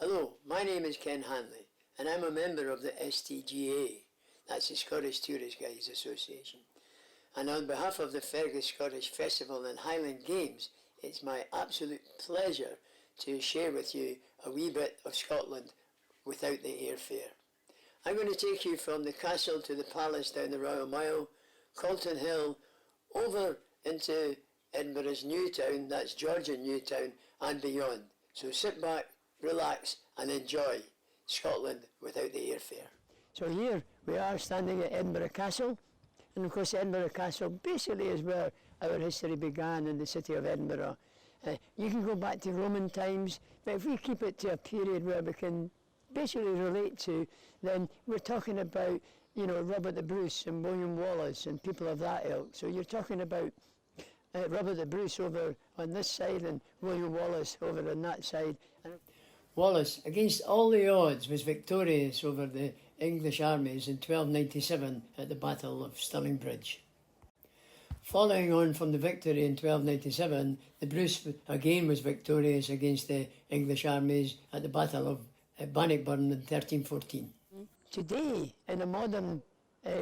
Hello, my name is Ken Hanley, and I'm a member of the STGA, that's the Scottish Tourist Guides Association. And on behalf of the Fergus Scottish Festival and Highland Games, it's my absolute pleasure to share with you a wee bit of Scotland without the airfare. I'm going to take you from the castle to the palace down the Royal Mile, Colton Hill, over into Edinburgh's New Town, that's Georgian New Town, and beyond. So sit back, relax and enjoy Scotland without the airfare. So here we are standing at Edinburgh Castle, and of course Edinburgh Castle basically is where our history began in the city of Edinburgh. You can go back to Roman times, but if we keep it to a period where we can basically relate to, then we're talking about, you know, Robert the Bruce and William Wallace and people of that ilk. So you're talking about Robert the Bruce over on this side and William Wallace over on that side. Wallace, against all the odds, was victorious over the English armies in 1297 at the Battle of Stirling Bridge. Following on from the victory in 1297, the Bruce again was victorious against the English armies at the Battle of Bannockburn in 1314. Today, in a modern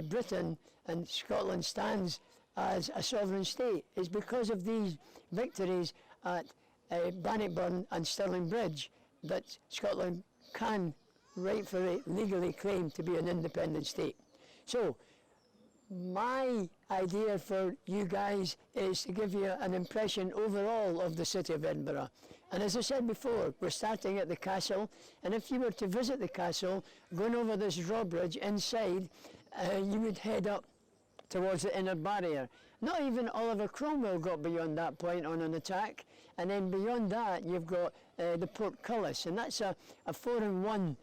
Britain, and Scotland stands as a sovereign state, is because of these victories at Bannockburn and Stirling Bridge that Scotland can rightfully, legally claim to be an independent state. So, my idea for you guys is to give you an impression overall of the city of Edinburgh. And as I said before, we're starting at the castle, and if you were to visit the castle, going over this drawbridge inside, you would head up towards the inner barrier. Not even Oliver Cromwell got beyond that point on an attack, and then beyond that you've got the portcullis, and that's a 4-in-1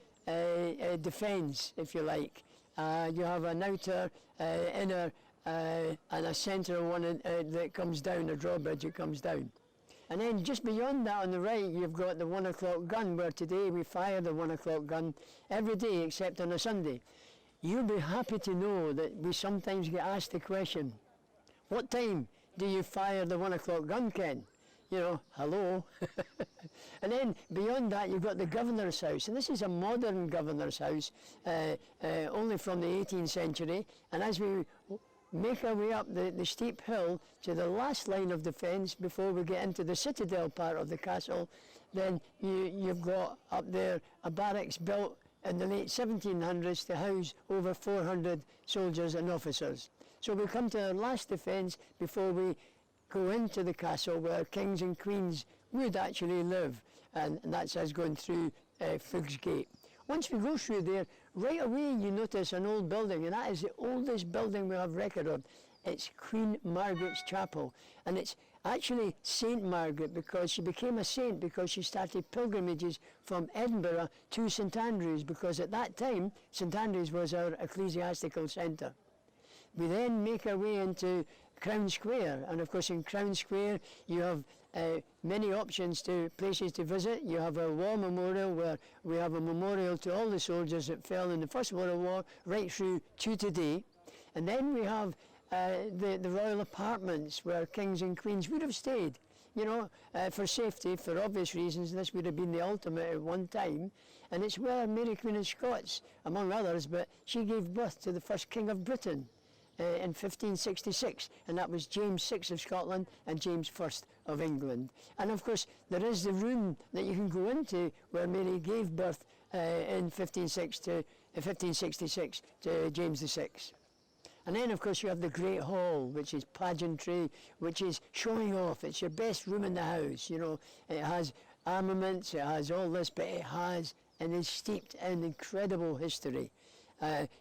defence, if you like. You have an outer, inner, and a centre one that comes down, a drawbridge that comes down. And then just beyond that on the right you've got the 1 o'clock gun, where today we fire the 1 o'clock gun every day except on a Sunday. You'll be happy to know that we sometimes get asked the question, what time do you fire the 1 o'clock gun, Ken? You know, hello. And then beyond that you've got the governor's house, and this is a modern governor's house, only from the 18th century, and as we make our way up the steep hill to the last line of defence before we get into the citadel part of the castle, then you've got up there a barracks built in the late 1700s to house over 400 soldiers and officers. So we come to our last defence before we go into the castle where kings and queens would actually live, and that's us going through Fig's Gate. Once we go through there, right away you notice an old building, and that is the oldest building we have record of. It's Queen Margaret's Chapel, and it's actually Saint Margaret because she became a saint because she started pilgrimages from Edinburgh to St Andrews, because at that time St Andrews was our ecclesiastical centre. We then make our way into Crown Square, and of course in Crown Square you have many options to places to visit. You have a war memorial where we have a memorial to all the soldiers that fell in the First World War right through to today. And then we have the royal apartments where kings and queens would have stayed, you know, for safety, for obvious reasons. This would have been the ultimate at one time, and it's where Mary Queen of Scots, among others, but she gave birth to the first King of Britain in 1566, and that was James VI of Scotland and James I of England. And of course there is the room that you can go into where Mary gave birth in 1566 to James VI. And then of course you have the Great Hall, which is pageantry, which is showing off. It's your best room in the house, you know. It has armaments, it has all this, but it has and is steeped in incredible history. The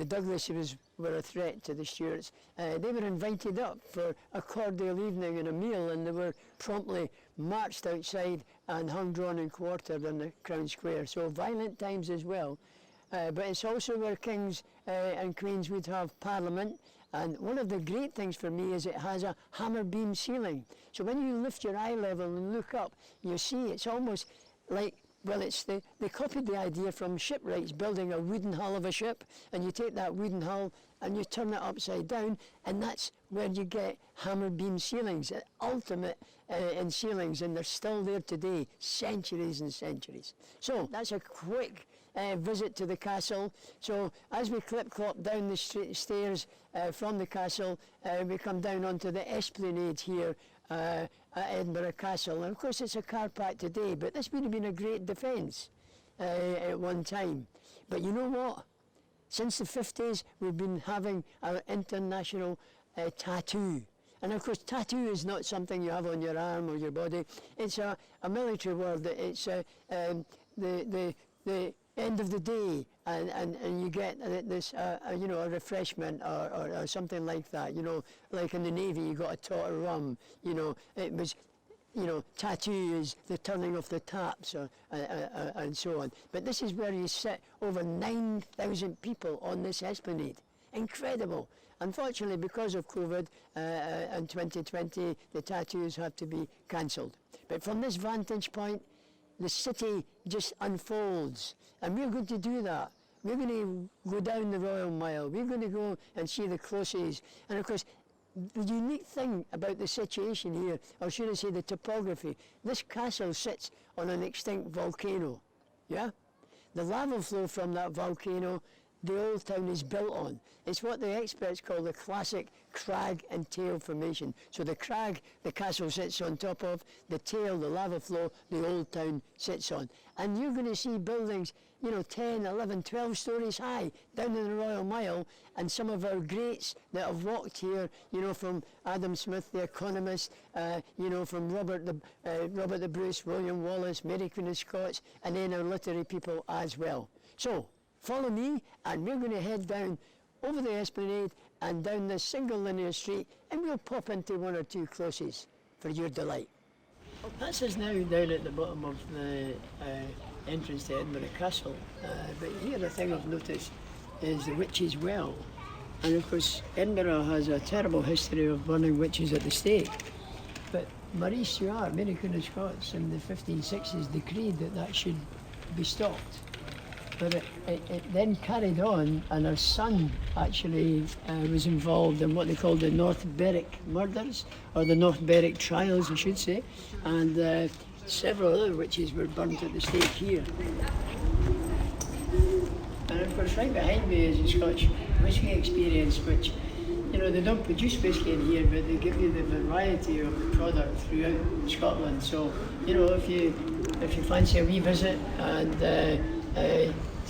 Douglases were a threat to the Stuarts. They were invited up for a cordial evening and a meal, and they were promptly marched outside and hung, drawn and quartered on the Crown Square. So violent times as well. But it's also where kings and queens would have parliament. And one of the great things for me is it has a hammer beam ceiling. So when you lift your eye level and look up, you see it's almost like, well, they copied the idea from shipwrights building a wooden hull of a ship, and you take that wooden hull and you turn it upside down, and that's where you get hammer beam ceilings, ultimate in ceilings, and they're still there today, centuries and centuries. So that's a quick visit to the castle. So as we clip-clop down the stairs from the castle, we come down onto the esplanade here at Edinburgh Castle. And of course it's a car park today, but this would have been a great defence at one time. But you know what? Since the 50s, we've been having our international tattoo. And of course, tattoo is not something you have on your arm or your body. It's a military word. It's the end of the day, and you get this, you know, a refreshment or something like that. You know, like in the Navy, you got a tot of rum. You know, it was, you know, tattoo is the turning of the taps and so on. But this is where you sit, over 9,000 people on this esplanade. Incredible. Unfortunately, because of COVID and 2020, the tattoos have to be cancelled. But from this vantage point, the city just unfolds. And we're going to do that. We're going to go down the Royal Mile. We're going to go and see the closes. And of course, the unique thing about the situation here, or should I say the topography, this castle sits on an extinct volcano, yeah? The lava flow from that volcano, the old town is built on. It's what the experts call the classic crag and tail formation. So the crag, the castle sits on top of, the tail, the lava flow, the old town sits on. And you're going to see buildings, you know, 10, 11, 12 stories high down in the Royal Mile, and some of our greats that have walked here, you know, from Adam Smith, the Economist, you know, from Robert the Bruce, William Wallace, Mary Queen of Scots, and then our literary people as well. So, follow me, and we're going to head down over the esplanade and down this single linear street, and we'll pop into one or two closes for your delight. That's us now down at the bottom of the entrance to Edinburgh Castle, but here the thing of notice is the Witches' Well. And of course Edinburgh has a terrible history of burning witches at the stake, but Marie Stuart, Mary Queen of Scots, in the 1560s decreed that should be stopped. But it then carried on, and her son actually was involved in what they called the North Berwick murders, or the North Berwick trials, I should say, and several other witches were burnt at the stake here. And of course, right behind me is the Scotch whisky experience, which, you know, they don't produce whisky in here, but they give you the variety of the product throughout Scotland. So, you know, if you fancy a wee visit and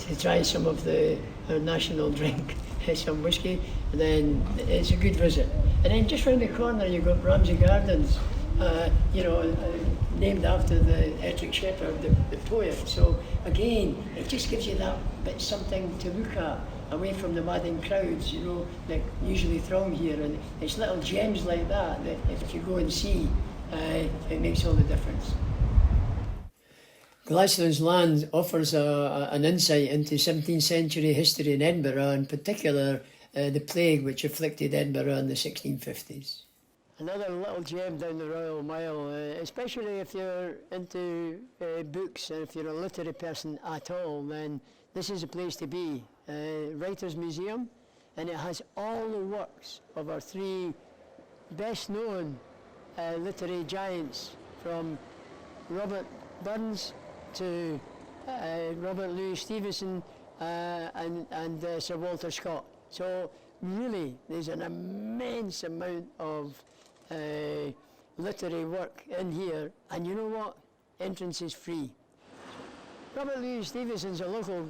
to try some of our national drink, some whisky, then it's a good visit. And then just round the corner you've got Ramsey Gardens, you know, named after the Edinburgh Shepherd, the poet. So again, it just gives you that bit something to look at, away from the madding crowds, you know, that usually throng here. And it's little gems like that if you go and see, it makes all the difference. Glaston's land offers an insight into 17th century history in Edinburgh, in particular the plague which afflicted Edinburgh in the 1650s. Another little gem down the Royal Mile, especially if you're into books and if you're a literary person at all, then this is a place to be. Writers' Museum, and it has all the works of our three best known literary giants, from Robert Burns to Robert Louis Stevenson and Sir Walter Scott. So really, there's an immense amount of literary work in here, and you know what? Entrance is free. Robert Louis Stevenson's a local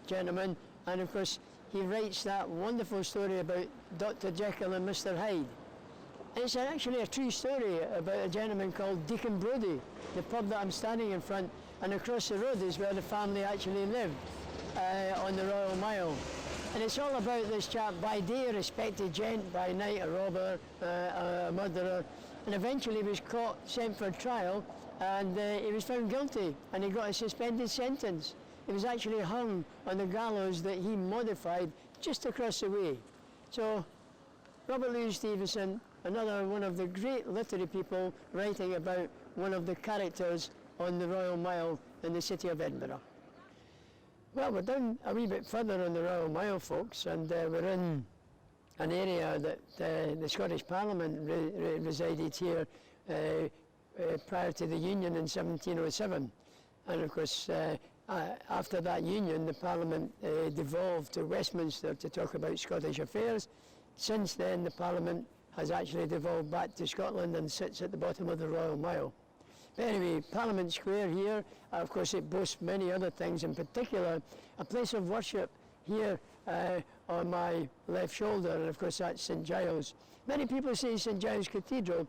gentleman, and of course he writes that wonderful story about Dr. Jekyll and Mr. Hyde. It's actually a true story about a gentleman called Deacon Brodie, the pub that I'm standing in front, and across the road is where the family actually lived, on the Royal Mile. And it's all about this chap, by day a respected gent, by night a robber, a murderer, and eventually he was caught, sent for trial, and he was found guilty, and he got a suspended sentence. He was actually hung on the gallows that he modified just across the way. So Robert Louis Stevenson, another one of the great literary people, writing about one of the characters on the Royal Mile in the city of Edinburgh. Well, we're down a wee bit further on the Royal Mile, folks, and we're in an area that the Scottish Parliament resided here prior to the Union in 1707. And of course, after that Union, the Parliament devolved to Westminster to talk about Scottish affairs. Since then, the Parliament has actually devolved back to Scotland and sits at the bottom of the Royal Mile. But anyway, Parliament Square here, of course, it boasts many other things, in particular a place of worship here on my left shoulder, and of course that's St Giles. Many people say St Giles Cathedral.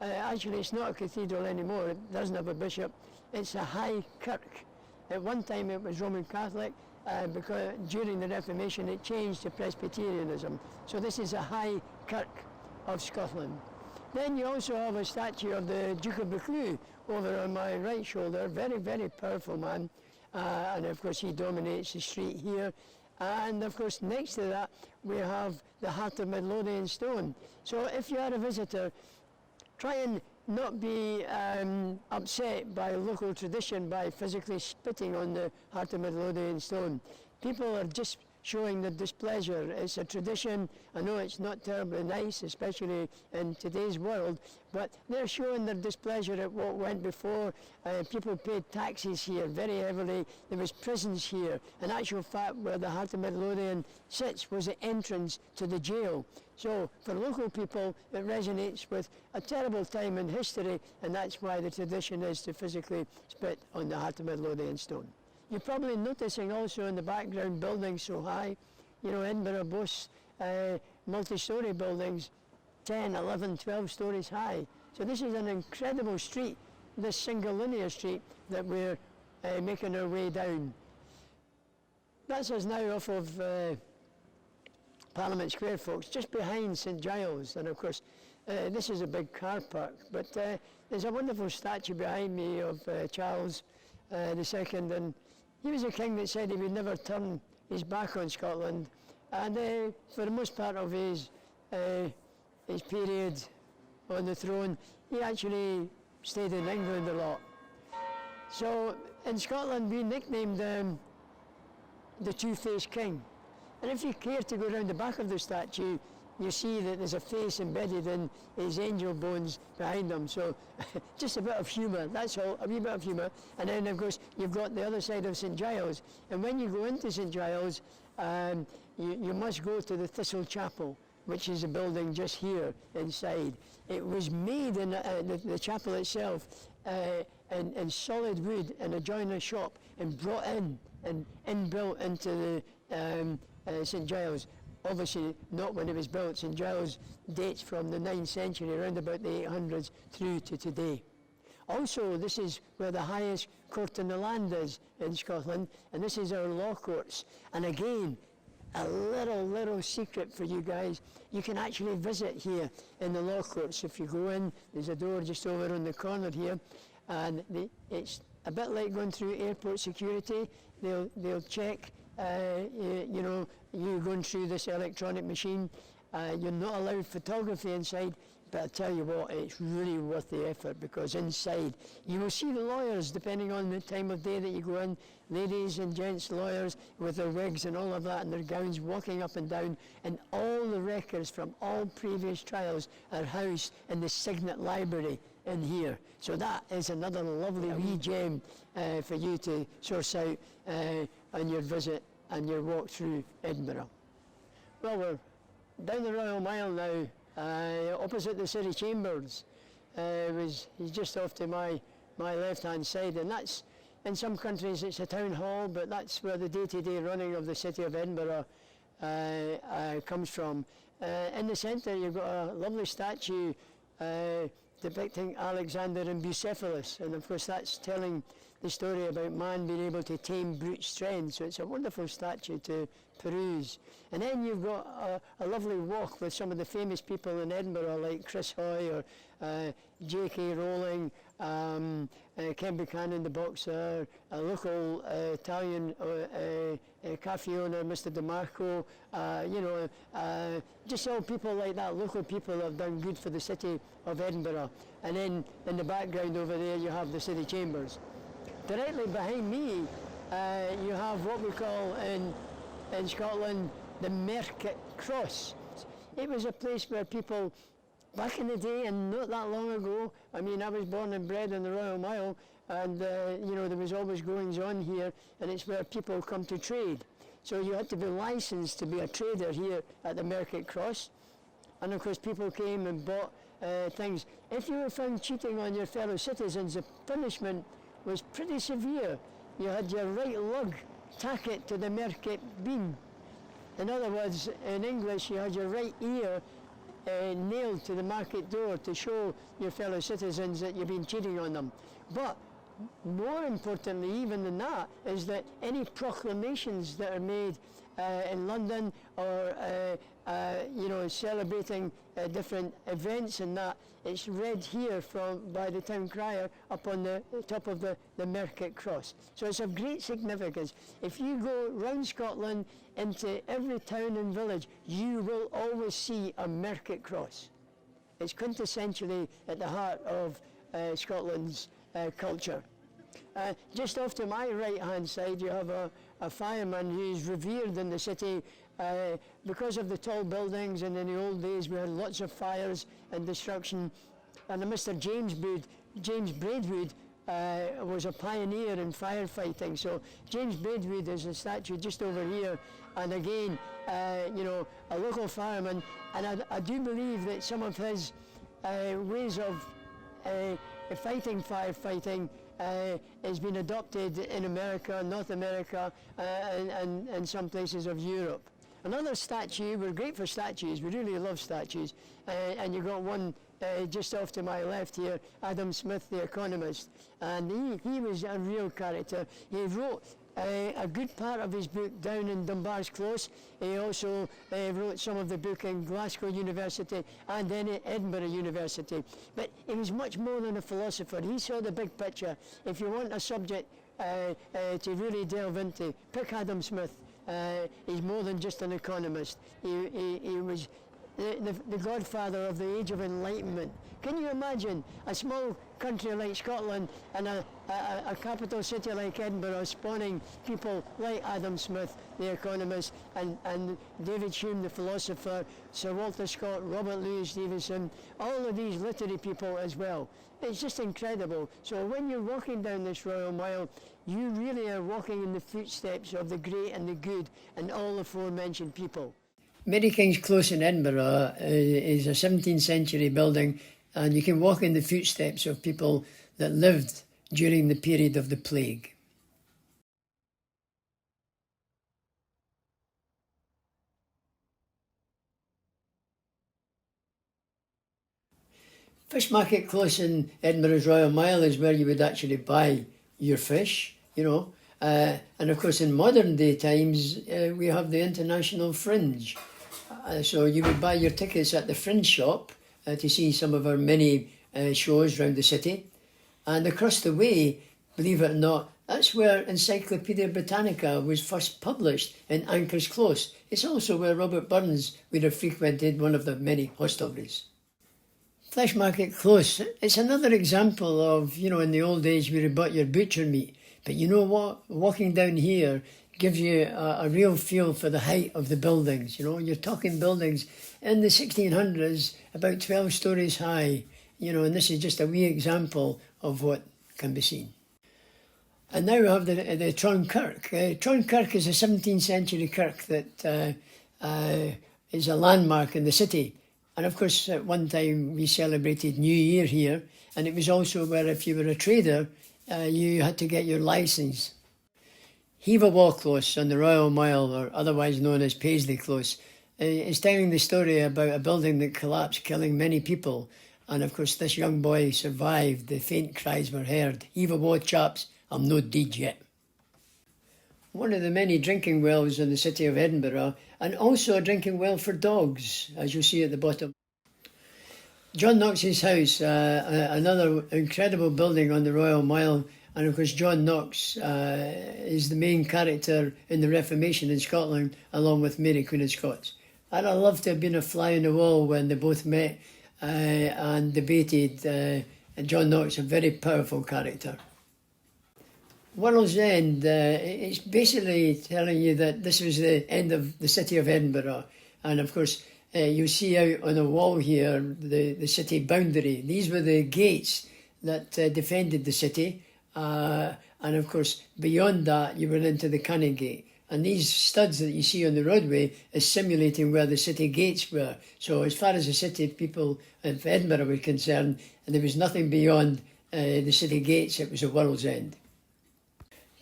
Actually, it's not a cathedral anymore. It doesn't have a bishop. It's a high kirk. At one time it was Roman Catholic, because during the Reformation it changed to Presbyterianism. So this is a high kirk of Scotland. Then you also have a statue of the Duke of Buccleuch over on my right shoulder. Very, very powerful man. And of course he dominates the street here. And of course next to that we have the Heart of Midlothian stone. So if you are a visitor, try and not be upset by local tradition by physically spitting on the Heart of Midlothian stone. People are just showing their displeasure. It's a tradition. I know it's not terribly nice, especially in today's world, but they're showing their displeasure at what went before. People paid taxes here very heavily. There was prisons here. In actual fact, where the Heart of Midlothian sits was the entrance to the jail. So for local people, it resonates with a terrible time in history, and that's why the tradition is to physically spit on the Heart of Midlothian stone. You're probably noticing also in the background buildings so high. You know, Edinburgh boasts multi-storey buildings, 10, 11, 12 stories high. So this is an incredible street, this single linear street that we're making our way down. That's us now off of Parliament Square, folks, just behind St Giles. And of course, this is a big car park, but there's a wonderful statue behind me of Charles II, and he was a king that said he would never turn his back on Scotland, and for the most part of his period on the throne, he actually stayed in England a lot. So in Scotland we nicknamed the Two-Faced King. And if you care to go around the back of the statue, you see that there's a face embedded in his angel bones behind him. So just a bit of humour, that's all, a wee bit of humour. And then of course you've got the other side of St Giles. And when you go into St Giles, you must go to the Thistle Chapel, which is a building just here inside. It was made in the chapel itself in solid wood in a joiner's shop and brought in and inbuilt into the St Giles. Obviously not when it was built. St Giles dates from the 9th century, around about the 800s through to today. Also, this is where the highest court in the land is in Scotland, and this is our law courts. And again, a little secret for you guys. You can actually visit here in the law courts. If you go in, there's a door just over on the corner here, and it's a bit like going through airport security. They'll check you going through this electronic machine. You're not allowed photography inside, but I tell you what, it's really worth the effort, because inside you will see the lawyers, depending on the time of day that you go in, ladies and gents lawyers with their wigs and all of that and their gowns, walking up and down, and all the records from all previous trials are housed in the Signet Library in here. So that is another lovely wee gem for you to source out on your visit and your walk through Edinburgh. Well, we're down the Royal Mile now, opposite the City Chambers. He's just off to my left-hand side, and that's, in some countries it's a town hall, but that's where the day-to-day running of the city of Edinburgh comes from. In the centre you've got a lovely statue depicting Alexander and Bucephalus, and of course that's telling the story about man being able to tame brute strength, so it's a wonderful statue to peruse. And then you've got a lovely walk with some of the famous people in Edinburgh, like Chris Hoy or J.K. Rowling, Ken Buchanan the boxer, a local Italian cafe owner, Mr. DeMarco, just all people like that, local people that have done good for the city of Edinburgh. And then in the background over there you have the City Chambers. Directly behind me you have what we call in Scotland the Merket Cross. it was a place where people, back in the day and not that long ago, I mean, I was born and bred in the Royal Mile, and you know, there was always goings on here, and it's where people come to trade. So you had to be licensed to be a trader here at the Market Cross. And of course people came and bought things. If you were found cheating on your fellow citizens, the punishment was pretty severe. You had your right lug tacked to the market beam. In other words, in English, you had your right ear nailed to the market door to show your fellow citizens that you've been cheating on them. But more importantly even than that is that any proclamations that are made in London or you know, celebrating different events and that, it's read here by the town crier up on the top of the Market Cross. So it's of great significance. If you go round Scotland into every town and village, you will always see a Market Cross. It's quintessentially at the heart of Scotland's culture. Just off to my right-hand side, you have a fireman who's revered in the city because of the tall buildings, and in the old days we had lots of fires and destruction. And Mr. James Braidwood was a pioneer in firefighting. So James Braidwood is a statue just over here, and again, you know, a local fireman. And I do believe that some of his ways of firefighting has been adopted in America, North America, and some places of Europe. Another statue, we're great for statues, we really love statues, and you've got one just off to my left here, Adam Smith, the Economist, and he was a real character. He wrote a good part of his book down in Dunbar's Close. He also wrote some of the book in Glasgow University and then at Edinburgh University. But he was much more than a philosopher. He saw the big picture. If you want a subject to really delve into, pick Adam Smith. He's more than just an economist. He was the godfather of the Age of Enlightenment. Can you imagine a small country like Scotland and a capital city like Edinburgh spawning people like Adam Smith, the economist, and David Hume, the philosopher, Sir Walter Scott, Robert Louis Stevenson, all of these literary people as well. It's just incredible. So when you're walking down this Royal Mile, you really are walking in the footsteps of the great and the good and all the aforementioned people. Mary King's Close in Edinburgh is a 17th century building, and you can walk in the footsteps of people that lived during the period of the plague. Fish Market Close in Edinburgh's Royal Mile is where you would actually buy your fish, you know. And of course in modern day times we have the International Fringe. So you would buy your tickets at the Fringe shop to see some of our many shows around the city. And across the way, believe it or not, that's where Encyclopaedia Britannica was first published in Anchor's Close. It's also where Robert Burns would have frequented one of the many hostelries. Fish Market Close, it's another example of, you know, in the old days where you bought your butcher meat. But you know what? Walking down here gives you a real feel for the height of the buildings. You know, you're talking buildings in the 1600s, about 12 stories high, you know, and this is just a wee example of what can be seen. And now we have the Tron Kirk. Tron Kirk is a 17th century kirk that is a landmark in the city. And of course, at one time we celebrated New Year here, and it was also where if you were a trader, you had to get your licence. Heave-a-Waugh Close on the Royal Mile, or otherwise known as Paisley Close, is telling the story about a building that collapsed, killing many people. And of course, this young boy survived. The faint cries were heard. Heave-a-Waugh, chaps, I'm no dead yet. One of the many drinking wells in the city of Edinburgh, and also a drinking well for dogs, as you'll see at the bottom. John Knox's house, another incredible building on the Royal Mile. And of course, John Knox is the main character in the Reformation in Scotland, along with Mary Queen of Scots. I'd have loved to have been a fly on the wall when they both met and debated. John Knox, a very powerful character. World's End, it's basically telling you that this was the end of the city of Edinburgh. And of course, you'll see out on a wall here the city boundary. These were the gates that defended the city. And of course, beyond that, you were into the Canongate. And these studs that you see on the roadway is simulating where the city gates were. So as far as the city people of Edinburgh were concerned, there was nothing beyond the city gates. It was a world's end.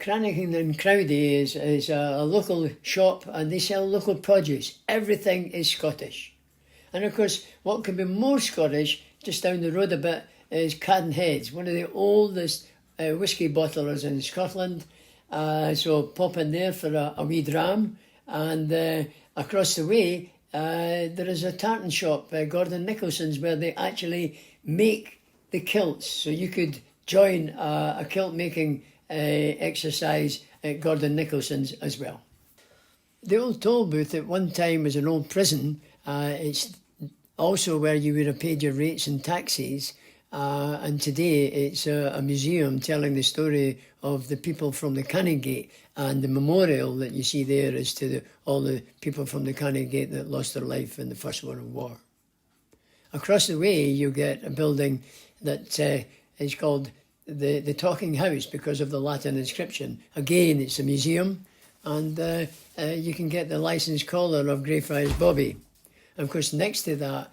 Cranachan and Crowdy is a local shop, and they sell local produce. Everything is Scottish. And of course, what could be more Scottish, just down the road a bit, is Cadden Heads, one of the oldest whisky bottlers in Scotland. So pop in there for a wee dram. And across the way, there is a tartan shop, Gordon Nicholson's, where they actually make the kilts. So you could join a kilt making exercise at Gordon Nicholson's as well. The old toll booth at one time was an old prison. It's also where you would have paid your rates and taxes. And today it's a museum telling the story of the people from the Canongate, and the memorial that you see there is to all the people from the Canongate that lost their life in the First World War. Across the way you get a building that is called the Talking House because of the Latin inscription. Again, it's a museum, and you can get the licensed collar of Greyfriars Bobby. And of course, next to that,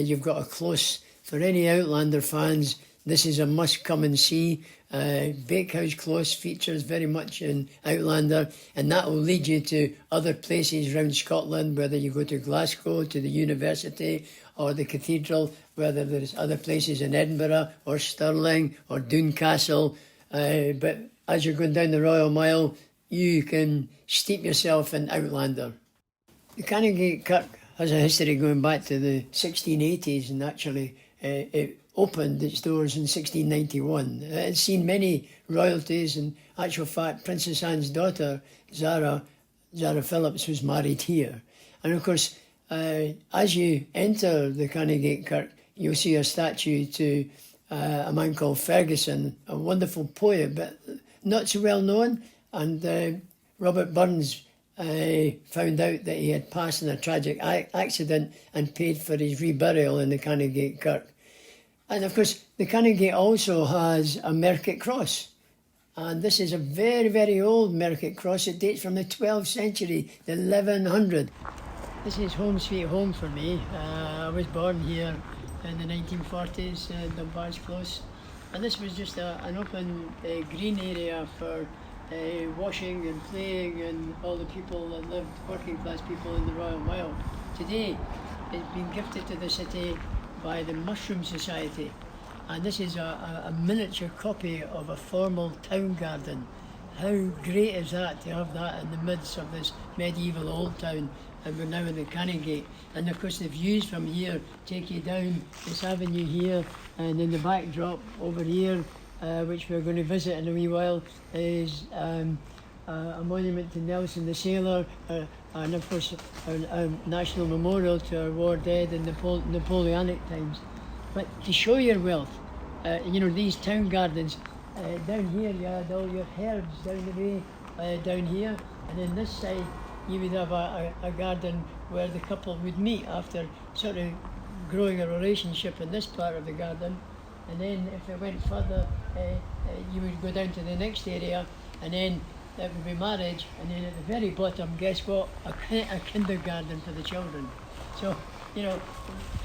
you've got a close. For any Outlander fans, this is a must come and see. Bakehouse Close features very much in Outlander, and that will lead you to other places around Scotland, whether you go to Glasgow, to the university, or the Cathedral, whether there's other places in Edinburgh, or Stirling, or Doon Castle. But as you're going down the Royal Mile, you can steep yourself in Outlander. The Canongate Kirk has a history going back to the 1680s, and actually it opened its doors in 1691. It had seen many royalties. In actual fact, Princess Anne's daughter, Zara Phillips, was married here. And of course, as you enter the Canongate Kirk, you'll see a statue to a man called Ferguson, a wonderful poet, but not so well known. And Robert Burns found out that he had passed in a tragic accident and paid for his reburial in the Canongate Kirk. And of course, the Canongate also has a Merket Cross. And this is a very, very old Merket Cross. It dates from the 12th century, the 1100. This is home sweet home for me. I was born here in the 1940s, Dunbar's Close. And this was just an open green area for washing and playing and all the people that lived, working class people in the Royal Mile. Today, it's been gifted to the city by the Mushroom Society, and this is a miniature copy of a formal town garden. How great is that to have that in the midst of this medieval old town, and we're now in the Canongate. And of course the views from here take you down this avenue here, and in the backdrop over here, which we're going to visit in a wee while, is a monument to Nelson the Sailor, and of course a national memorial to our war dead in Napoleonic times. But to show your wealth, these town gardens, down here you had all your herbs down the way, down here, and in this side you would have a garden where the couple would meet after sort of growing a relationship in this part of the garden. And then if it went further, you would go down to the next area, and then that would be marriage, and then at the very bottom, guess what? A kindergarten for the children. So,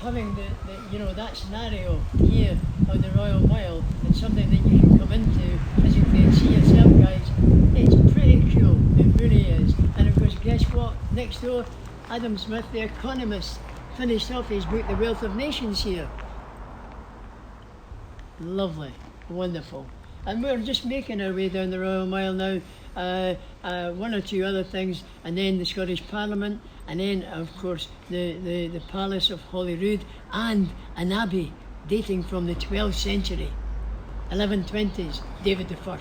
having that scenario here on the Royal Mile, it's something that you can come into physically and see yourself, guys. It's pretty cool, it really is. And of course, guess what? Next door, Adam Smith, the Economist, finished off his book, The Wealth of Nations, here. Lovely, wonderful. And we're just making our way down the Royal Mile now. One or two other things, and then the Scottish Parliament, and then of course the Palace of Holyrood, and an abbey dating from the 12th century, 1120s, David I.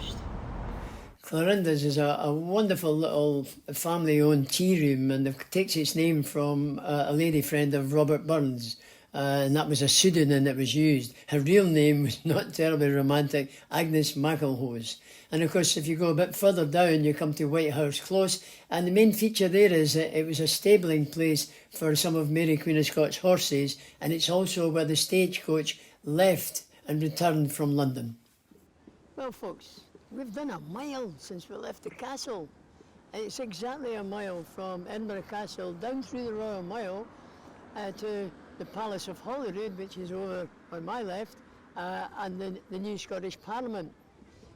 Clarinda's is a wonderful little family-owned tea room, and it takes its name from a lady friend of Robert Burns. And that was a pseudonym that was used. Her real name was not terribly romantic, Agnes McElhose. And of course, if you go a bit further down, you come to Whitehouse Close. And the main feature there is that it was a stabling place for some of Mary Queen of Scots' horses. And it's also where the stagecoach left and returned from London. Well, folks, we've done a mile since we left the castle. It's exactly a mile from Edinburgh Castle down through the Royal Mile to the Palace of Holyrood, which is over on my left, and the new Scottish Parliament.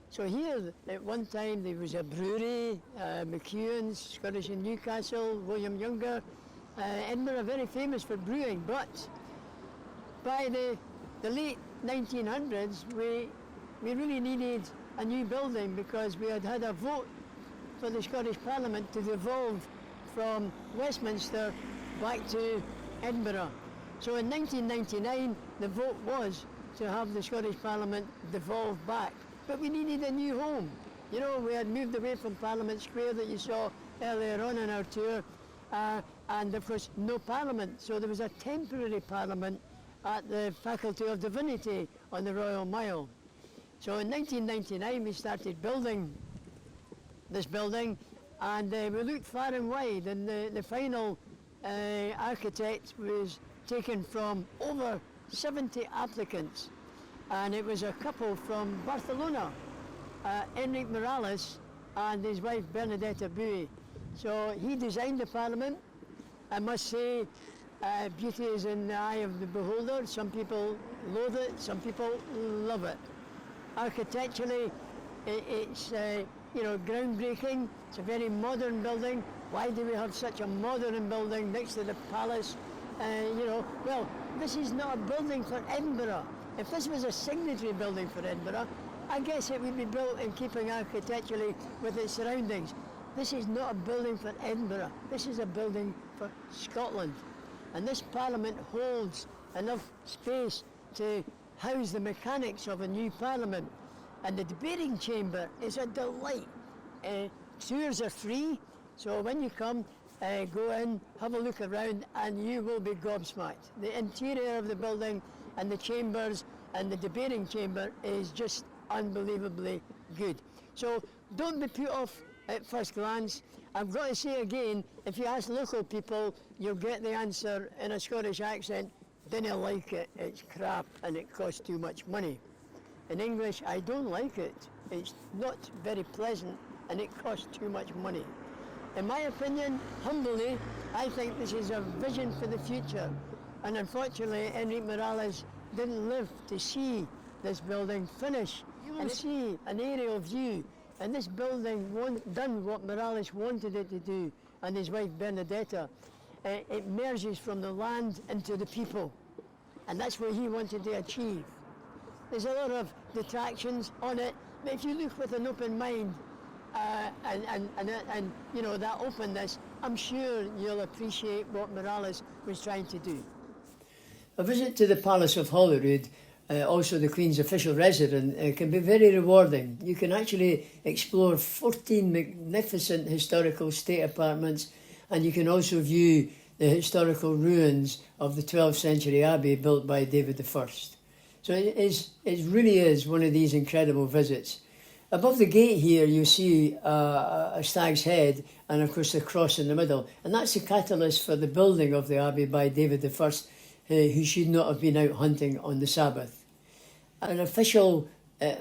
So here, at one time, there was a brewery, McEwan's, Scottish in Newcastle, William Younger. Edinburgh very famous for brewing, but by the late 1900s, we really needed a new building because we had a vote for the Scottish Parliament to devolve from Westminster back to Edinburgh. So in 1999, the vote was to have the Scottish Parliament devolve back. But we needed a new home. You know, we had moved away from Parliament Square that you saw earlier on in our tour, and of course no Parliament. So there was a temporary Parliament at the Faculty of Divinity on the Royal Mile. So in 1999 we started building this building, and we looked far and wide, and the final architect was taken from over 70 applicants, and it was a couple from Barcelona, Enric Morales and his wife Bernadetta Bowie. So he designed the Parliament. I must say, beauty is in the eye of the beholder. Some people loathe it, some people love it. Architecturally, it's groundbreaking. It's a very modern building. Why do we have such a modern building next to the palace? Well, this is not a building for Edinburgh. If this was a signatory building for Edinburgh, I guess it would be built in keeping architecturally with its surroundings. This is not a building for Edinburgh. This is a building for Scotland. And this Parliament holds enough space to house the mechanics of a new Parliament. And the debating chamber is a delight. Tours are free, so when you come, go in, have a look around, and you will be gobsmacked. The interior of the building and the chambers and the debating chamber is just unbelievably good. So don't be put off at first glance. I've got to say again, if you ask local people, you'll get the answer in a Scottish accent: "Dinna like it, it's crap and it costs too much money." In English, "I don't like it, it's not very pleasant and it costs too much money." In my opinion, humbly, I think this is a vision for the future. And unfortunately, Enric Morales didn't live to see this building finish. You will see an aerial view, and this building done what Morales wanted it to do, and his wife Bernadetta. It merges from the land into the people, and that's what he wanted to achieve. There's a lot of detractions on it, but if you look with an open mind, and that openness, I'm sure you'll appreciate what Morales was trying to do. A visit to the Palace of Holyrood, also the Queen's official residence, can be very rewarding. You can actually explore 14 magnificent historical state apartments, and you can also view the historical ruins of the 12th century abbey built by David I. So it really is one of these incredible visits. Above the gate here, you see a stag's head and, of course, the cross in the middle. And that's the catalyst for the building of the abbey by David I, who should not have been out hunting on the Sabbath. An official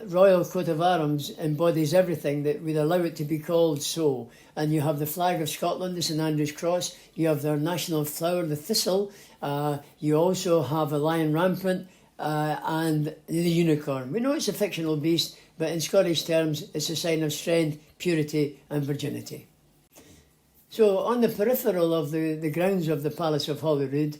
royal coat of arms embodies everything that would allow it to be called so. And you have the flag of Scotland, the St Andrew's Cross. You have their national flower, the thistle. You also have a lion rampant and the unicorn. We know it's a fictional beast, but in Scottish terms, it's a sign of strength, purity and virginity. So on the peripheral of the grounds of the Palace of Holyrood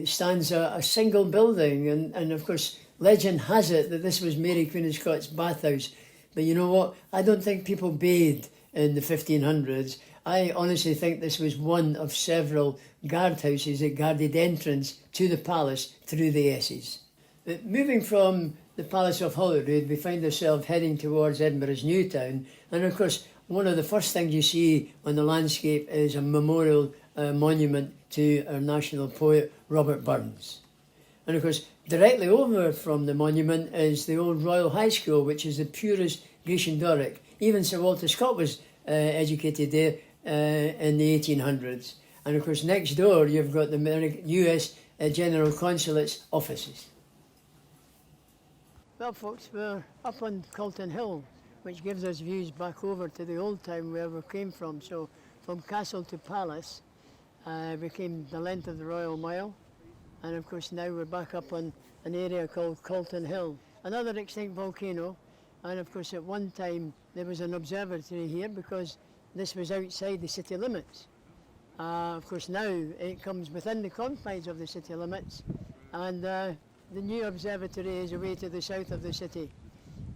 stands a single building, and of course legend has it that this was Mary Queen of Scots' bathhouse. But you know what? I don't think people bathed in the 1500s. I honestly think this was one of several guardhouses that guarded entrance to the palace through the Esses. But moving from the Palace of Holyrood, we find ourselves heading towards Edinburgh's new town. And of course, one of the first things you see on the landscape is a memorial monument to our national poet, Robert Burns. And of course, directly over from the monument is the old Royal High School, which is the purest Grecian Doric. Even Sir Walter Scott was educated there in the 1800s. And of course next door you've got the US General Consulate's offices. Well folks, we're up on Colton Hill, which gives us views back over to the old town where we came from. So from castle to palace became the length of the Royal Mile. And of course now we're back up on an area called Colton Hill. Another extinct volcano, and of course at one time there was an observatory here because this was outside the city limits. Of course now it comes within the confines of the city limits, and the new observatory is away to the south of the city.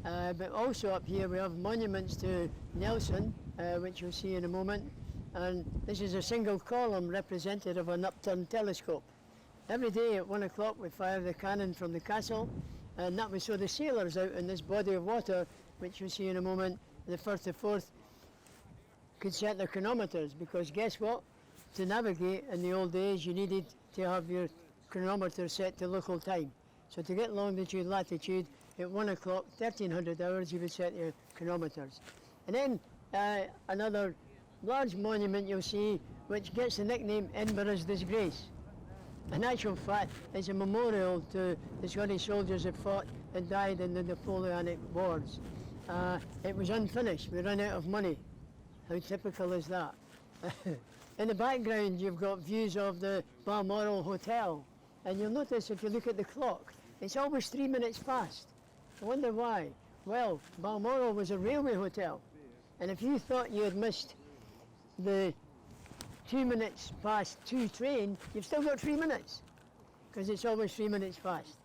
But also up here we have monuments to Nelson, which you'll see in a moment, and this is a single column representative of an upturned telescope. Every day at 1 o'clock we fire the cannon from the castle, and that was so the sailors out in this body of water, which you'll see in a moment, the 1st to 4th, could set their chronometers, because guess what? To navigate in the old days you needed to have your chronometer set to local time. So to get longitude, latitude, at 1 o'clock, 1300 hours, you would set your chronometers. And then another large monument you'll see, which gets the nickname Edinburgh's Disgrace. In actual fact, it's a memorial to the Scottish soldiers that fought and died in the Napoleonic Wars. It was unfinished, we ran out of money. How typical is that? In the background you've got views of the Balmoral Hotel, and you'll notice if you look at the clock, it's always 3 minutes past. I wonder why. Well, Balmoral was a railway hotel, and if you thought you had missed the 2 minutes past 2 train, you've still got 3 minutes, because it's always 3 minutes past.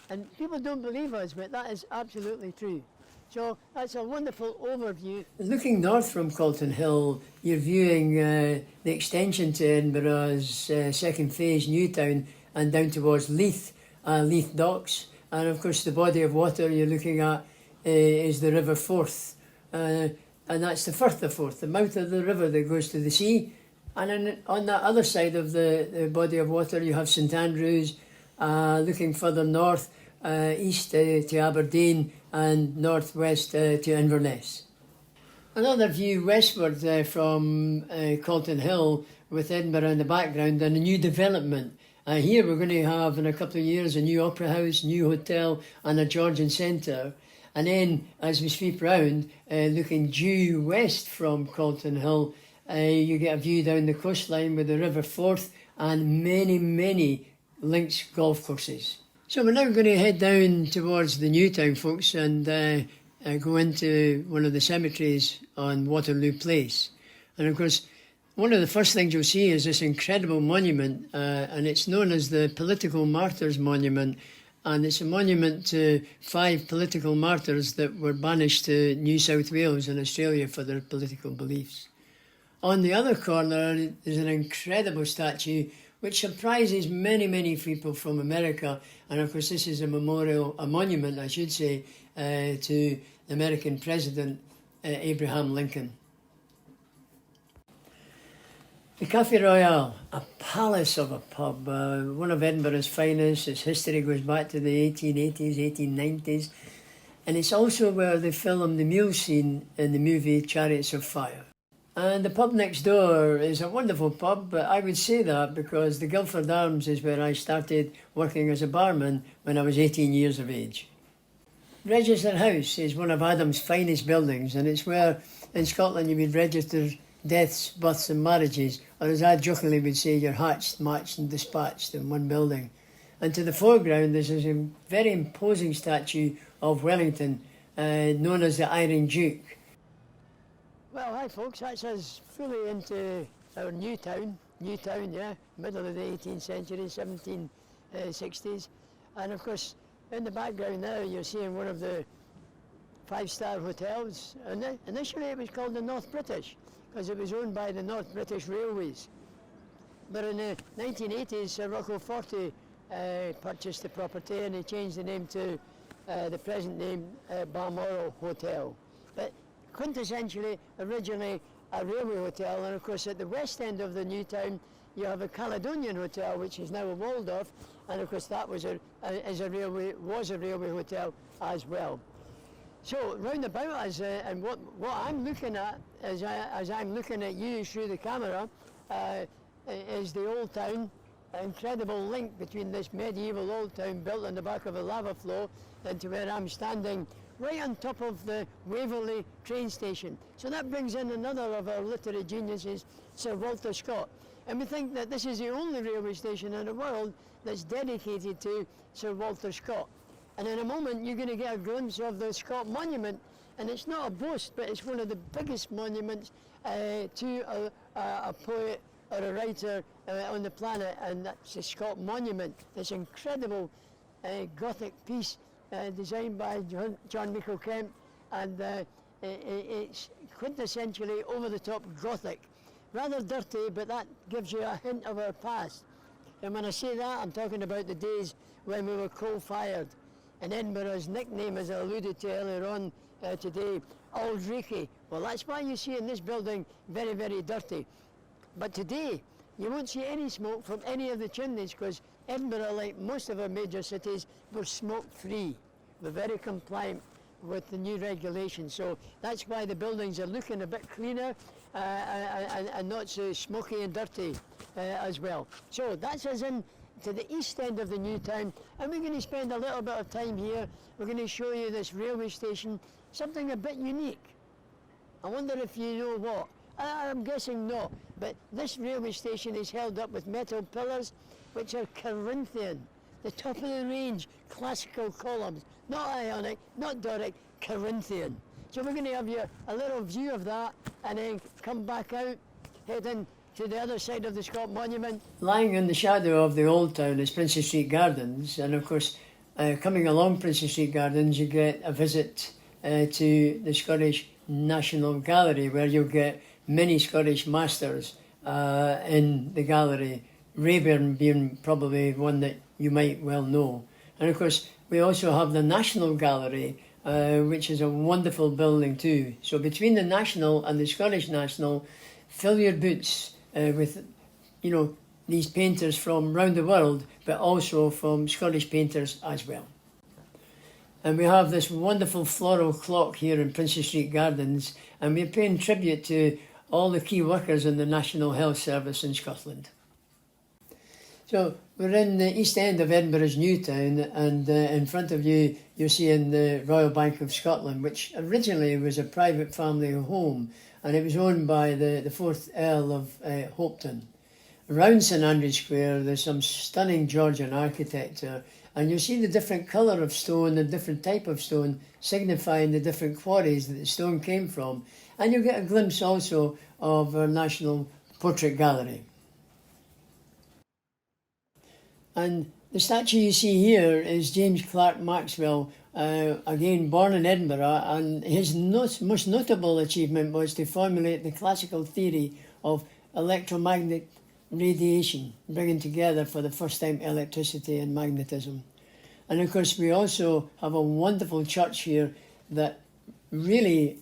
And people don't believe us, but that is absolutely true. So that's a wonderful overview. Looking north from Colton Hill, you're viewing the extension to Edinburgh's second phase, Newtown, and down towards Leith, Leith Docks. And of course the body of water you're looking at is the River Forth. And that's the Firth of Forth, the mouth of the river that goes to the sea. And then on that other side of the body of water you have St Andrews, looking further north, east to Aberdeen, and northwest to Inverness. Another view westward from Colton Hill with Edinburgh in the background and a new development. Here we're going to have in a couple of years a new opera house, new hotel and a Georgian centre. And then as we sweep round, looking due west from Colton Hill, you get a view down the coastline with the River Forth and many, many links golf courses. So we're now going to head down towards the Newtown, folks, and go into one of the cemeteries on Waterloo Place. And of course, one of the first things you'll see is this incredible monument, and it's known as the Political Martyrs Monument, and it's a monument to 5 political martyrs that were banished to New South Wales in Australia for their political beliefs. On the other corner is an incredible statue which surprises many, many people from America. And of course this is a monument, I should say, to the American President Abraham Lincoln. The Café Royal, a palace of a pub, one of Edinburgh's finest. Its history goes back to the 1880s, 1890s. And it's also where they filmed the mule scene in the movie Chariots of Fire. And the pub next door is a wonderful pub, but I would say that because the Guildford Arms is where I started working as a barman when I was 18 years of age. Register House is one of Adam's finest buildings, and it's where in Scotland you would register deaths, births and marriages, or as I jokingly would say, you're hatched, matched and dispatched in one building. And to the foreground there's a very imposing statue of Wellington, known as the Iron Duke. Well, hi folks, that's us fully into our Newtown, yeah, middle of the 18th century, 1760s. And of course, in the background now, you're seeing one of the 5-star hotels. And initially it was called the North British, because it was owned by the North British Railways. But in the 1980s, Sir Rocco Forte purchased the property and he changed the name to the present name, Balmoral Hotel. But quintessentially, originally a railway hotel, and of course at the west end of the new town you have a Caledonian Hotel, which is now a Waldorf, and of course that was a railway hotel as well. So round about us, and what I'm looking at as I'm looking at you through the camera, is the old town. An incredible link between this medieval old town built on the back of a lava flow and to where I'm standing, right on top of the Waverley train station. So that brings in another of our literary geniuses, Sir Walter Scott. And we think that this is the only railway station in the world that's dedicated to Sir Walter Scott. And in a moment you're going to get a glimpse of the Scot Monument, and it's not a boast, but it's one of the biggest monuments to a poet or a writer on the planet, and that's the Scot Monument, this incredible Gothic piece designed by John Michael Kemp, and it's quintessentially over-the-top Gothic. Rather dirty, but that gives you a hint of our past. And when I say that, I'm talking about the days when we were coal-fired. And Edinburgh's nickname, as I alluded to earlier on today, Auld Reekie. Well, that's why you see in this building very, very dirty. But today, you won't see any smoke from any of the chimneys, because Edinburgh, like most of our major cities, were smoke-free. We're very compliant with the new regulations. So that's why the buildings are looking a bit cleaner and not so smoky and dirty as well. So that's us in to the east end of the new town, and we're going to spend a little bit of time here. We're going to show you this railway station, something a bit unique. I wonder if you know what. I'm guessing no, but this railway station is held up with metal pillars which are Corinthian, the top of the range classical columns, not Ionic, not Doric, Corinthian. So we're going to have you a little view of that and then come back out, heading to the other side of the Scot Monument. Lying in the shadow of the old town is Princess Street Gardens, and of course coming along Princess Street Gardens you get a visit to the Scottish National Gallery, where you'll get many Scottish masters in the gallery, Raeburn being probably one that you might well know. And of course we also have the National Gallery, which is a wonderful building too. So between the National and the Scottish National, fill your boots with, you know, these painters from round the world, but also from Scottish painters as well. And we have this wonderful floral clock here in Princess Street Gardens, and we're paying tribute to all the key workers in the National Health Service in Scotland. So we're in the east end of Edinburgh's new town, and in front of you you're seeing the Royal Bank of Scotland, which originally was a private family home, and it was owned by the 4th Earl of Hopetoun. Around St Andrew's Square there's some stunning Georgian architecture, and you'll see the different colour of stone and different type of stone signifying the different quarries that the stone came from, and you'll get a glimpse also of our National Portrait Gallery. And the statue you see here is James Clerk Maxwell, again born in Edinburgh, and his most notable achievement was to formulate the classical theory of electromagnetic radiation, bringing together for the first time electricity and magnetism. And of course we also have a wonderful church here that really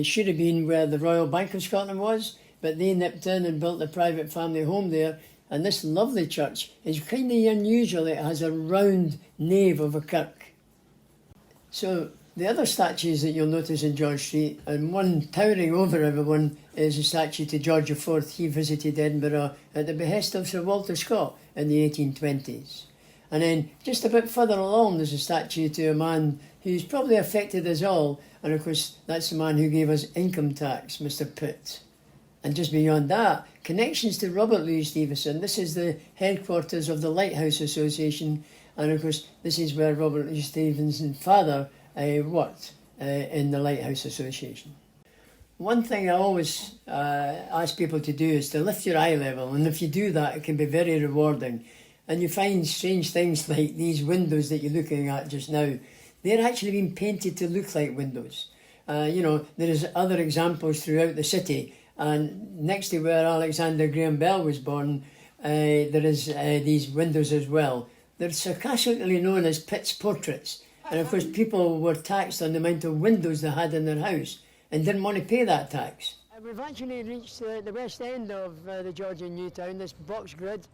should have been where the Royal Bank of Scotland was, but they nipped in and built a private family home there. And this lovely church is kind of unusual. It has a round nave of a kirk. So the other statues that you'll notice in George Street, and one towering over everyone, is a statue to George IV. He visited Edinburgh at the behest of Sir Walter Scott in the 1820s. And then just a bit further along there's a statue to a man who's probably affected us all, and of course that's the man who gave us income tax, Mr. Pitt. And just beyond that, connections to Robert Louis Stevenson. This is the headquarters of the Lighthouse Association, and of course this is where Robert Louis Stevenson's father worked in the Lighthouse Association. One thing I always ask people to do is to lift your eye level, and if you do that it can be very rewarding. And you find strange things like these windows that you're looking at just now. They're actually been painted to look like windows. There is other examples throughout the city. And next to where Alexander Graham Bell was born, there is these windows as well. They're sarcastically known as Pitt's portraits. And of course people were taxed on the amount of windows they had in their house and didn't want to pay that tax. We've actually reached the west end of the Georgian New Town, this box grid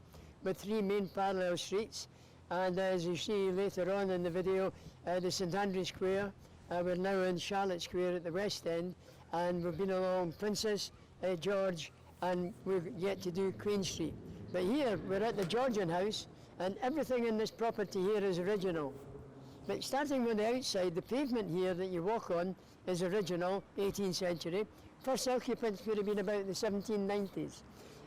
with 3 main parallel streets. And as you see later on in the video, the St Andrew's Square, We're now in Charlotte Square at the West End, and we've been along Princess, George, and we're yet to do Queen Street. But here, we're at the Georgian House, and everything in this property here is original. But starting with the outside, the pavement here that you walk on is original, 18th century. First occupants would have been about the 1790s.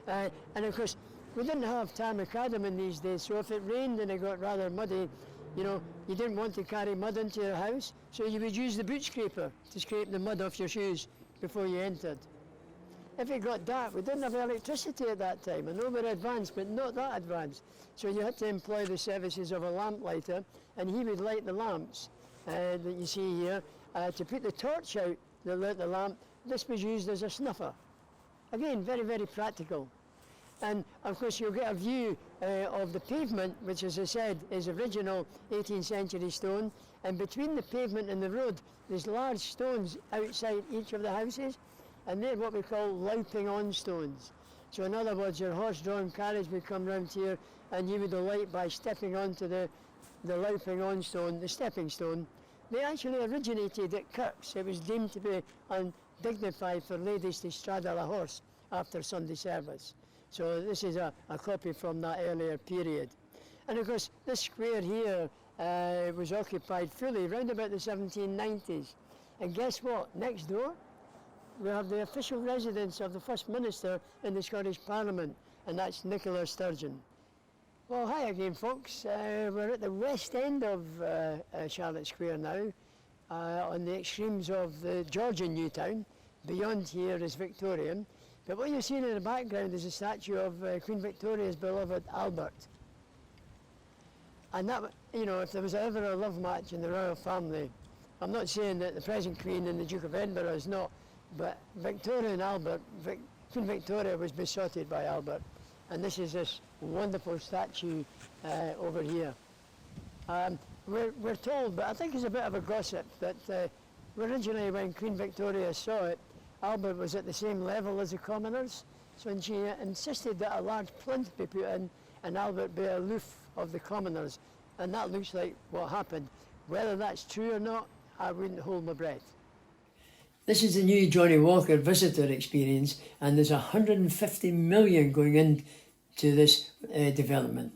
And of course, we didn't have tarmac in these days, so if it rained and it got rather muddy, you know, you didn't want to carry mud into your house, so you would use the boot scraper to scrape the mud off your shoes before you entered. If it got dark, we didn't have electricity at that time. I know we're advanced, but not that advanced. So you had to employ the services of a lamplighter, and he would light the lamps that you see here. To put the torch out that lit the lamp, this was used as a snuffer. Again, very, very practical. And of course you'll get a view of the pavement, which as I said is original 18th century stone, and between the pavement and the road there's large stones outside each of the houses, and they're what we call louping on stones. So in other words, your horse-drawn carriage would come round here and you would alight by stepping onto the louping on stone, the stepping stone. They actually originated at Kirk's. It was deemed to be undignified for ladies to straddle a horse after Sunday service. So this is a copy from that earlier period. And of course, this square here was occupied fully around about the 1790s. And guess what? Next door, we have the official residence of the First Minister in the Scottish Parliament, and that's Nicola Sturgeon. Well, hi again, folks. We're at the west end of Charlotte Square now, on the extremes of the Georgian New Town. Beyond here is Victorian. But what you're seeing in the background is a statue of Queen Victoria's beloved Albert. And that, you know, if there was ever a love match in the royal family, I'm not saying that the present Queen and the Duke of Edinburgh is not, but Victoria and Albert, Queen Victoria was besotted by Albert. And this is this wonderful statue over here. We're told, but I think it's a bit of a gossip, that originally when Queen Victoria saw it, Albert was at the same level as the commoners, so she insisted that a large plinth be put in and Albert be aloof of the commoners, and that looks like what happened. Whether that's true or not, I wouldn't hold my breath. This is the new Johnny Walker visitor experience, and there's 150 million going into this development.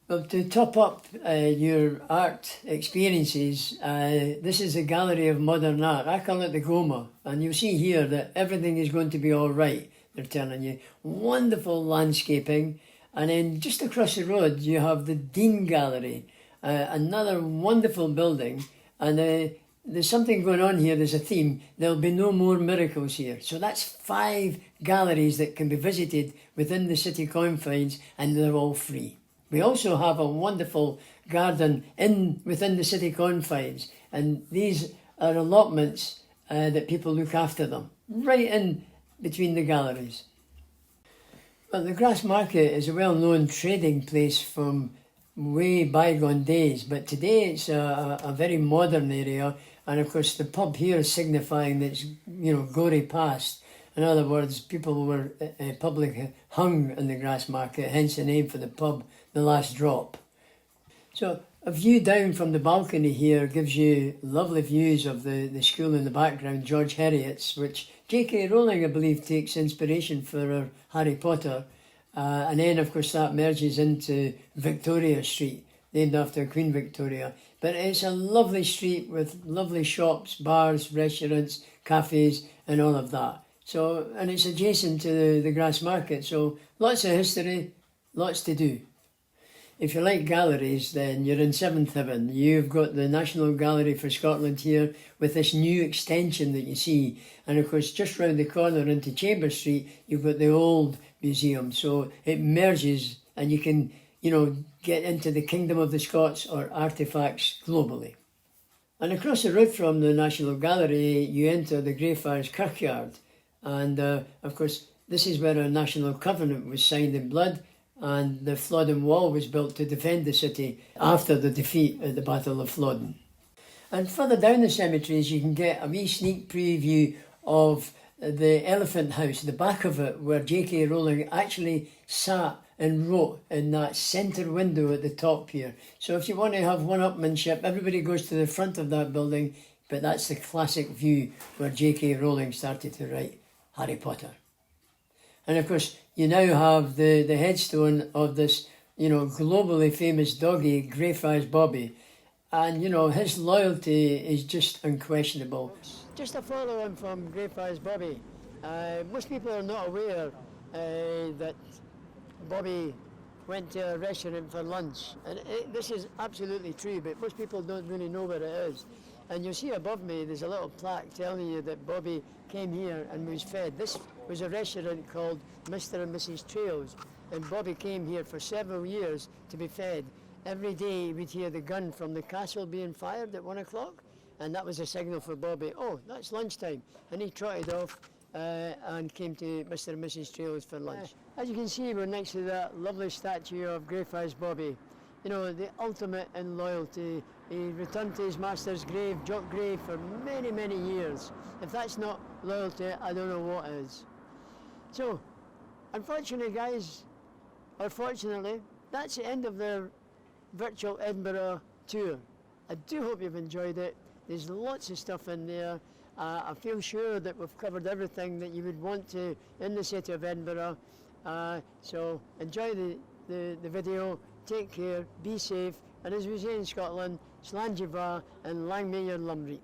Well, to top up your art experiences, this is a gallery of modern art. I call it the Goma, and you'll see here that everything is going to be all right, they're telling you. Wonderful landscaping, and then just across the road you have the Dean Gallery, another wonderful building, and there's something going on here, there's a theme. There'll be no more miracles here. So that's 5 galleries that can be visited within the city confines, and they're all free. We also have a wonderful garden within the city confines, and these are allotments that people look after them, right in between the galleries. Well, the Grass Market is a well-known trading place from way bygone days, but today it's a very modern area, and of course the pub here is signifying that it's, you know, gory past. In other words, people were publicly hung in the Grass Market, hence the name for the pub, The Last Drop. So a view down from the balcony here gives you lovely views of the school in the background, George Heriot's, which J.K. Rowling, I believe, takes inspiration for her Harry Potter. And then, of course, that merges into Victoria Street, named after Queen Victoria. But it's a lovely street with lovely shops, bars, restaurants, cafes, and all of that. So, and it's adjacent to the Grass Market, so lots of history, lots to do. If you like galleries, then you're in seventh heaven. You've got the National Gallery for Scotland here with this new extension that you see. And of course, just round the corner into Chambers Street, you've got the old museum. So it merges and you can, you know, get into the Kingdom of the Scots or artefacts globally. And across the road from the National Gallery, you enter the Greyfriars Kirkyard. And of course, this is where a national covenant was signed in blood, and the Flodden Wall was built to defend the city after the defeat at the Battle of Flodden. And further down the cemeteries, you can get a wee sneak preview of the Elephant House, the back of it, where J.K. Rowling actually sat and wrote in that centre window at the top here. So if you want to have one-upmanship, everybody goes to the front of that building, but that's the classic view where J.K. Rowling started to write Harry Potter. And of course, you now have the headstone of this, globally famous doggy, Greyfriars Bobby. And, his loyalty is just unquestionable. Just a follow-on from Greyfriars Bobby. Most people are not aware that Bobby went to a restaurant for lunch. And this is absolutely true, but most people don't really know where it is. And you'll see above me, there's a little plaque telling you that Bobby came here and was fed. This was a restaurant called Mr. and Mrs. Trails, and Bobby came here for several years to be fed. Every day we'd hear the gun from the castle being fired at 1 o'clock, and that was a signal for Bobby, oh, that's lunchtime. And he trotted off and came to Mr. and Mrs. Trails for lunch. As you can see, we're next to that lovely statue of Greyfriars Bobby. The ultimate in loyalty. He returned to his master's grave, Jock Grave, for many, many years. If that's not loyalty, I don't know what is. So, unfortunately, guys, or fortunately, that's the end of the virtual Edinburgh tour. I do hope you've enjoyed it. There's lots of stuff in there. I feel sure that we've covered everything that you would want to in the city of Edinburgh. So enjoy the video, take care, be safe, and as we say in Scotland, Slán Jibá and Lang May your Lumric.